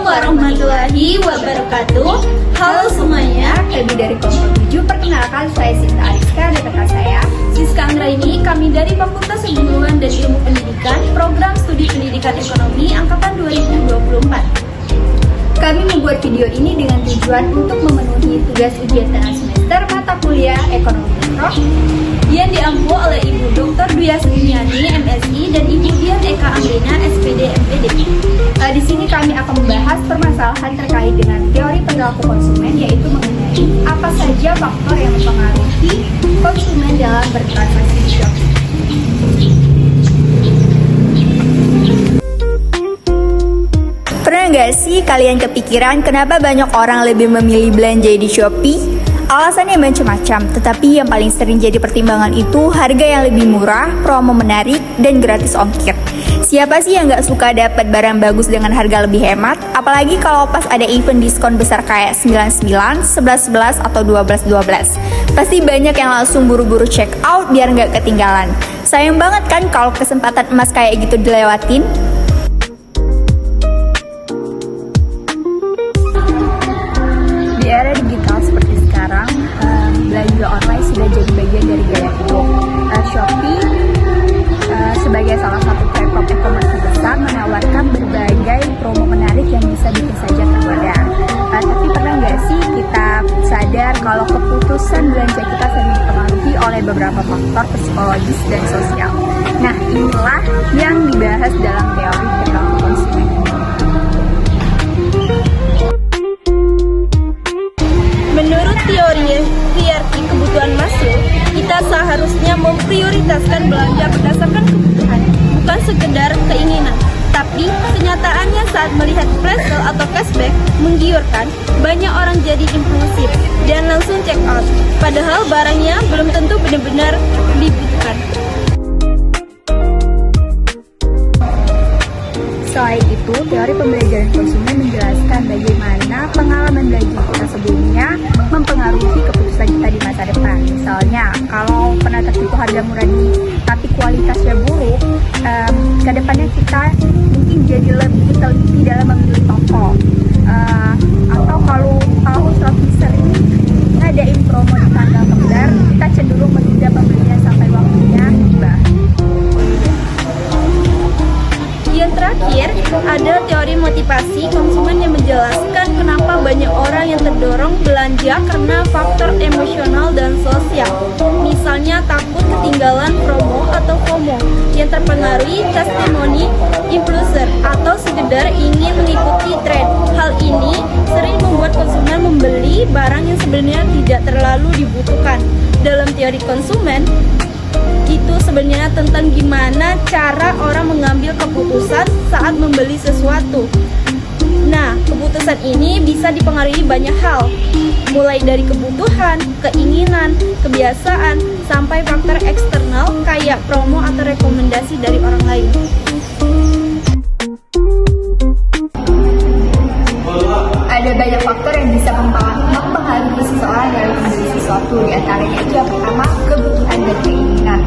warahmatullahi wabarakatuh. Halo semuanya, kami dari kelompok 7. Perkenalkan, saya Sinta Ariska dan rekan saya Siska Anggraini. Kami dari Fakultas Hubungan dan Ilmu Pendidikan, Program Studi Pendidikan Ekonomi Angkatan 2024. Kami membuat video ini dengan tujuan untuk memenuhi tugas ujian tengah semester mata kuliah Ekonomi Makro yang diampu oleh Ibu Dr. Dwi Asriani, MSI, dan Ibu Dian Eka Anggena, SPD, MPD. Di sini kami akan membahas permasalahan terkait dengan teori perilaku konsumen, yaitu mengenai apa saja faktor yang mempengaruhi konsumen dalam bertransaksi di Shopee. Pernah nggak sih kalian kepikiran kenapa banyak orang lebih memilih belanja di Shopee? Alasannya macam-macam, tetapi yang paling sering jadi pertimbangan itu harga yang lebih murah, promo menarik, dan gratis ongkir. Siapa sih yang nggak suka dapat barang bagus dengan harga lebih hemat? Apalagi kalau pas ada event diskon besar kayak 99, 11-11, atau 12-12. Pasti banyak yang langsung buru-buru check out biar nggak ketinggalan. Sayang banget kan kalau kesempatan emas kayak gitu dilewatin? Di era digital seperti sekarang, belanja online sudah jadi bagian dari gaya hidup. Shopee sebagai salah satu platform e-commerce besar menawarkan berbagai promo menarik yang bisa bikin saja tergoda. Tapi pernah nggak sih kita sadar kalau keputusan belanja kita sering dipengaruhi oleh beberapa faktor psikologis dan sosial. Nah, inilah yang dibahas dalam teori perilaku konsumen. Menurut teori hierarki kebutuhan Maslow, kita seharusnya memprioritaskan belanja berdasarkan kebutuhan, bukan sekedar keinginan. Tapi kenyataannya saat melihat flash sale atau cashback menggiurkan, banyak orang jadi impulsif dan langsung check out, padahal barangnya belum tentu benar-benar dibutuhkan. Selain itu, teori pembelajaran konsumen menjelaskan bagaimana pengalaman belanja kita sebelumnya mempengaruhi keputusan kita di masa depan. Misalnya, kalau pernah tertipu harga murah tapi kualitasnya buruk, kedepannya kita mungkin jadi lebih teliti dalam memilih toko. Atau kalau tahu Shopee sering ngadain promo di tanggal kembar, kita cenderung menunda pembelian sampai waktunya tiba. Yang terakhir, ada teori motivasi konsumen yang menjelaskan kenapa banyak orang yang terdorong belanja karena faktor emosional dan sosial. Misalnya takut ketinggalan promo atau FOMO yang terpengaruhi testimoni influencer atau sekedar ingin mengikuti tren. Hal ini sering membuat konsumen membeli barang yang sebenarnya tidak terlalu dibutuhkan. Dalam teori konsumen, itu sebenarnya tentang gimana cara orang mengambil keputusan saat membeli sesuatu. Nah, keputusan ini bisa dipengaruhi banyak hal, mulai dari kebutuhan, keinginan, kebiasaan, sampai faktor eksternal kayak promo atau rekomendasi dari orang lain. Ada banyak faktor yang bisa mempengaruhi seseorang dalam membeli sesuatu. Di antaranya itu yang pertama, kebutuhan dan keinginan.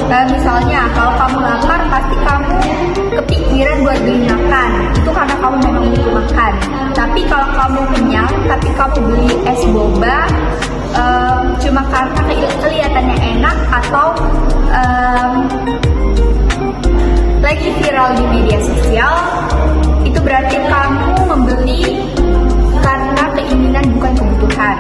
Misalnya, kalau kamu lapar, pasti kamu kepikiran buat beli makan. Itu karena kamu memang butuh makan. Tapi kalau kamu kenyang, tapi kamu beli es boba cuma karena kelihatannya enak atau lagi viral di media sosial, itu berarti kamu membeli karena keinginan bukan kebutuhan.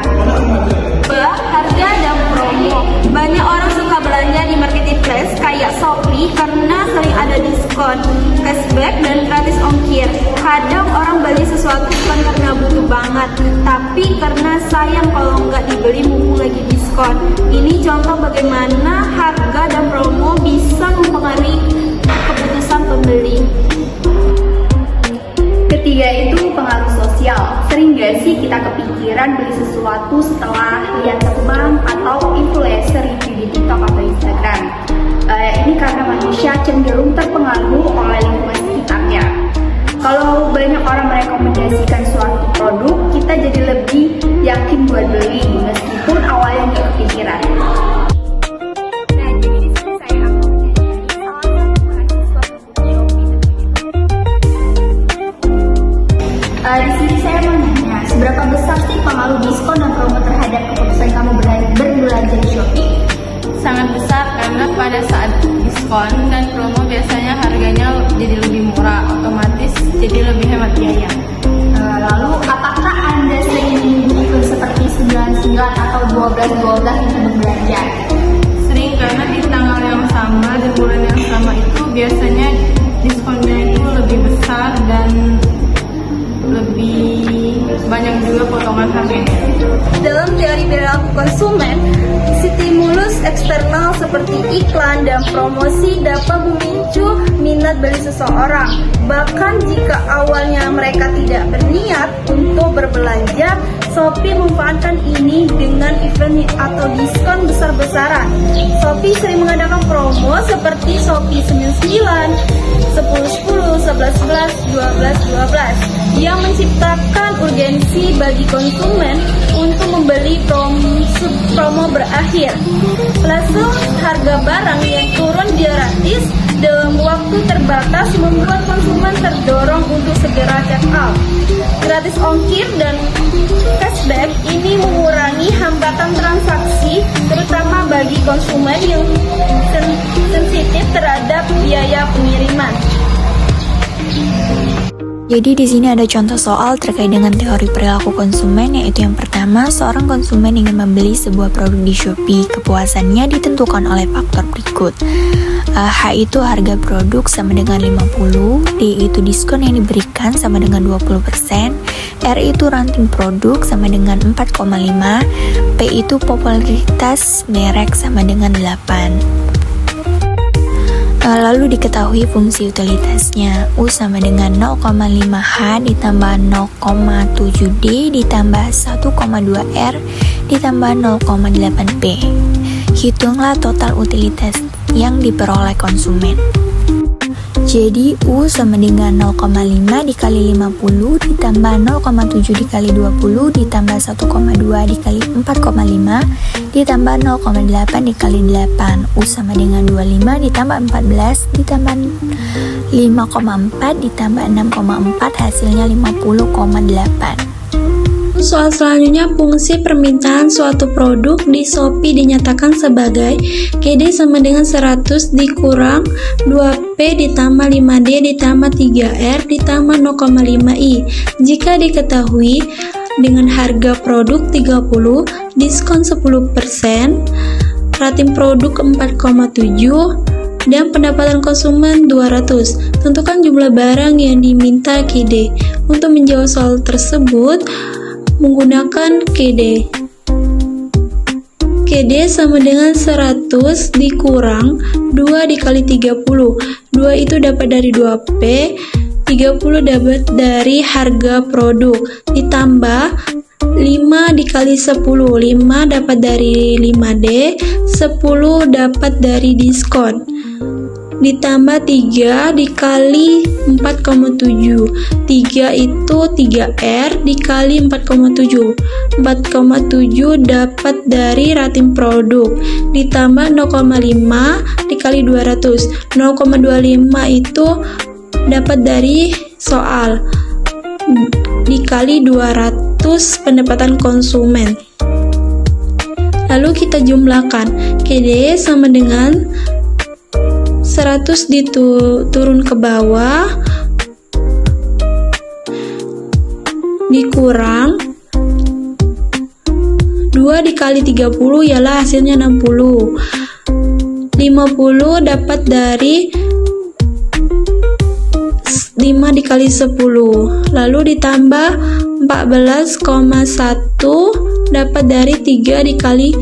Ya, harga dan promo. Banyak orang suka belanja di marketplace kayak Shopee karena sering ada diskon, cashback, dan gratis ongkir. Kadang orang beli sesuatu bukan karena butuh banget, tapi karena sayang kalau nggak dibeli mumpung lagi diskon. Ini contoh bagaimana harga dan promo bisa mempengaruhi keputusan pembeli. Ketiga itu pengaruh sosial. Sering gak sih kita kepikiran beli sesuatu setelah lihat teman atau influencer review di TikTok atau Instagram? Ini karena manusia cenderung terpengaruh oleh lingkungan sekitarnya. Kalau banyak orang merekomendasikan suatu produk, kita jadi lebih yakin buat beli meskipun awalnya gak kepikiran. Di pada saat diskon dan promo biasanya harganya jadi lebih murah, otomatis jadi lebih hemat biaya. Lalu apakah Anda sering mengikuti seperti 9 atau 12 untuk berbelanja? Sering, karena di tanggal yang sama dan bulan yang sama itu biasanya diskonnya itu lebih besar dan lebih banyak juga potongan harganya. Dalam teori perilaku konsumen, stimulus eksternal seperti iklan dan promosi dapat memicu minat beli seseorang. Bahkan jika awalnya mereka tidak berniat untuk berbelanja, Shopee memanfaatkan ini dengan event atau diskon besar-besaran. Shopee sering mengadakan promo seperti Shopee 99, 10-10, 11-11, 12-12 yang menciptakan urgensi bagi konsumen untuk membeli promo berakhir. Langsung harga barang yang turun gratis dalam waktu terbatas membuat konsumen terdorong untuk segera check out. Gratis ongkir dan cashback ini mengurangi hambatan transaksi, terutama bagi konsumen yang sensitif terhadap biaya pengiriman. Jadi di sini ada contoh soal terkait dengan teori perilaku konsumen, yaitu yang pertama, seorang konsumen ingin membeli sebuah produk di Shopee. Kepuasannya ditentukan oleh faktor berikut. H itu harga produk sama dengan 50, D itu diskon yang diberikan sama dengan 20%, R itu ranting produk sama dengan 4,5, P itu popularitas merek sama dengan 8. Lalu diketahui fungsi utilitasnya. U sama dengan 0,5H ditambah 0,7D ditambah 1,2R ditambah 0,8P. Hitunglah total utilitas yang diperoleh konsumen. Jadi U sama dengan 0,5 dikali 50 ditambah 0,7 dikali 20 ditambah 1,2 dikali 4,5 ditambah 0,8 dikali 8. U sama dengan 25 ditambah 14 ditambah 5,4 ditambah 6,4 hasilnya 50,8. Soal selanjutnya, fungsi permintaan suatu produk di Shopee dinyatakan sebagai KD sama dengan 100 dikurang 2P ditambah 5D ditambah 3R ditambah 0,5I. Jika diketahui dengan harga produk 30, diskon 10%, rating produk 4,7, dan pendapatan konsumen 200. Tentukan jumlah barang yang diminta KD. Untuk menjawab soal tersebut, menggunakan KD. KD sama dengan 100 dikurang 2 dikali 30. 2 itu dapat dari 2P, 30 dapat dari harga produk, ditambah 5 dikali 10. 5 dapat dari 5D, 10 dapat dari diskon, ditambah 3 dikali 4,7. 3 itu 3R dikali 4,7. 4,7 dapat dari rating produk, ditambah 0,5 dikali 200. 0,25 itu dapat dari soal, dikali 200 pendapatan konsumen. Lalu kita jumlahkan. KD sama dengan 100 turun ke bawah dikurang 2 dikali 30 ialah hasilnya 60. 50 dapat dari 5 dikali 10, lalu ditambah 14,1 dapat dari 3 dikali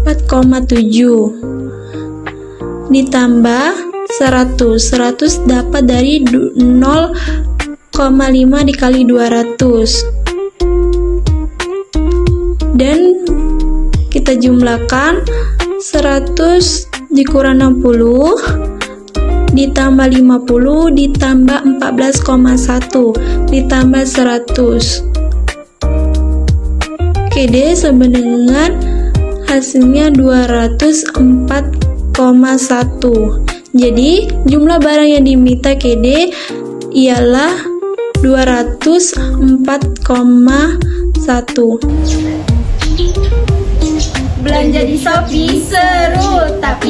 4,7, ditambah 100 dapat dari 0,5 dikali 200, dan kita jumlahkan 100 dikurang 60 ditambah 50 ditambah 14,1 ditambah 100. KD sama dengan hasilnya 204,1. Jadi jumlah barang yang diminta KD ialah 204,1. Belanja di Shopee seru, tapi